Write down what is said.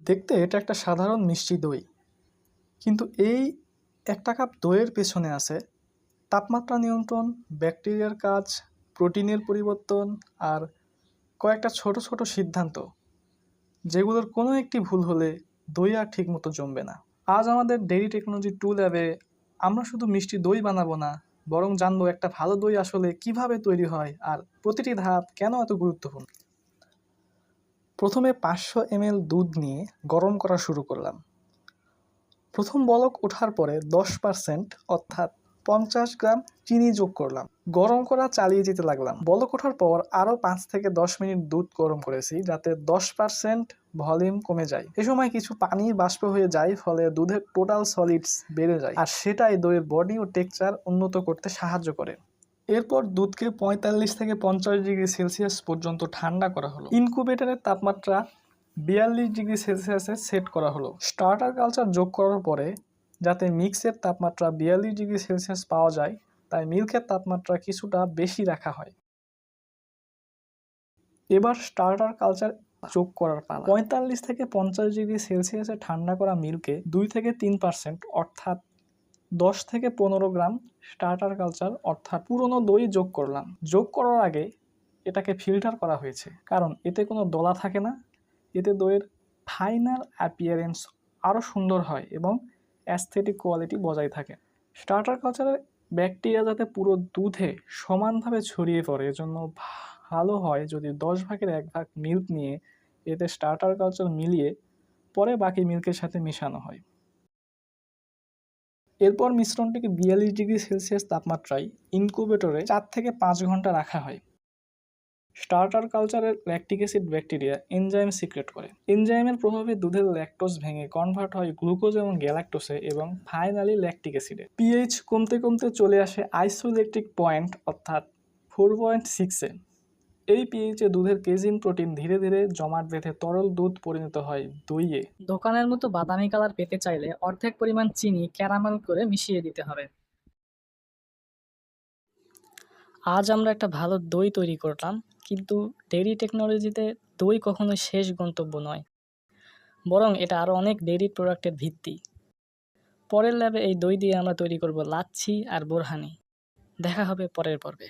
দেখতে এটা একটা সাধারণ মিষ্টি দই, কিন্তু এই 1 কাপ দইয়ের পেছনে আছে তাপমাত্রা নিয়ন্ত্রণ, ব্যাকটেরিয়ার কাজ, প্রোটিনের পরিবর্তন আর কয়েকটা ছোট ছোট সিদ্ধান্ত, যেগুলোর কোনো একটি ভুল হলে দই আর ঠিকমতো জমবে না। আজ আমাদের ডেইরি টেকনোলজি 2 ল্যাবে আমরা শুধু মিষ্টি দই বানাবো না, বরং জানবো একটা ভালো দই আসলে কিভাবে তৈরি হয় আর প্রতিটি ধাপ কেন এত গুরুত্বপূর্ণ। প্রথমে 500 ml দুধ নিয়ে গরম করা শুরু করলাম। প্রথম বলক ওঠার পরে 10% অর্থাৎ 50 গ্রাম চিনি যোগ করলাম। গরম করা চালিয়ে যেতে লাগলাম। বলক ওঠার পর আরও 5 থেকে 10 মিনিট দুধ গরম করেছি, যাতে 10% ভলিউম কমে যায়। এ সময় কিছু পানি বাষ্প হয়ে যায়, ফলে দুধের টোটাল সলিডস বেড়ে যায়, আর সেটাই দইয়ের বডি ও টেক্সচার উন্নত করতে সাহায্য করে। এরপর দুধকে 45 থেকে 50 ডিগ্রি সেলসিয়াস পর্যন্ত ঠান্ডা করা হলো। ইনকিউবেটরের তাপমাত্রা 42 ডিগ্রি সেলসিয়াসে সেট করা হলো। স্টার্টার কালচার যোগ করার পরে যাতে মিক্সের তাপমাত্রা 42 ডিগ্রি সেলসিয়াস পাওয়া যায়, তাই মিল্কের তাপমাত্রা কিছুটা বেশি রাখা হয়। এবার স্টার্টার কালচার যোগ করার পালা। 45 থেকে 50 ডিগ্রি সেলসিয়াসে ঠান্ডা করা মিল্কে 2 থেকে 3% অর্থাৎ 10 থেকে 15 গ্রাম স্টার্টার কালচার অর্থাৎ পুরনো দই যোগ করলাম। যোগ করার আগে এটাকে ফিল্টার করা হয়েছে, কারণ এতে কোনো দলা থাকে না। এতে দইয়ের ফাইনাল অ্যাপিয়ারেন্স আরও সুন্দর হয় এবং অ্যাস্থেটিক কোয়ালিটি বজায় থাকে। স্টার্টার কালচারের ব্যাকটেরিয়া যাতে পুরো দুধে সমানভাবে ছড়িয়ে পড়ে, এজন্য ভালো হয় যদি 10 ভাগের 1 ভাগ মিল্ক নিয়ে এতে স্টার্টার কালচার মিলিয়ে পরে বাকি মিল্কের সাথে মেশানো হয়। এরপর মিশ্রণটিকে 42 ডিগ্রি সেলসিয়াস তাপমাত্রায় ইনকিউবেটরে 4 থেকে 5 ঘন্টা রাখা হয়। স্টার্টার কালচারের lactic acid bacteria enzyme secret করে। এনজাইমের প্রভাবে দুধের ল্যাকটোজ ভেঙে কনভার্ট হয় গ্লুকোজ এবং গ্যালাক্টোসে এবং ফাইনালি ল্যাকটিক অ্যাসিডে। পিএইচ কমতে কমতে চলে আসে আইসোল্যাকটিক পয়েন্ট অর্থাৎ 4.6-এ। এই পিএইচে দুধের কেজিন প্রোটিন ধীরে ধীরে জমাট বেঁধে তরল দুধ পরিণত হয় দইয়ে। দোকানের মতো বাদামি কালার পেতে চাইলে অর্ধেক পরিমাণ চিনি ক্যারামেল করে মিশিয়ে দিতে হবে। আজ আমরা একটা ভালো দই তৈরি করলাম, কিন্তু ডেইরি টেকনোলজিতে দই কখনোই শেষ গন্তব্য নয়, বরং এটা আরও অনেক ডেইরি প্রোডাক্টের ভিত্তি। পরের ল্যাবে এই দই দিয়ে আমরা তৈরি করব লাচ্ছি আর বোরহানি। দেখা হবে পরের পর্বে।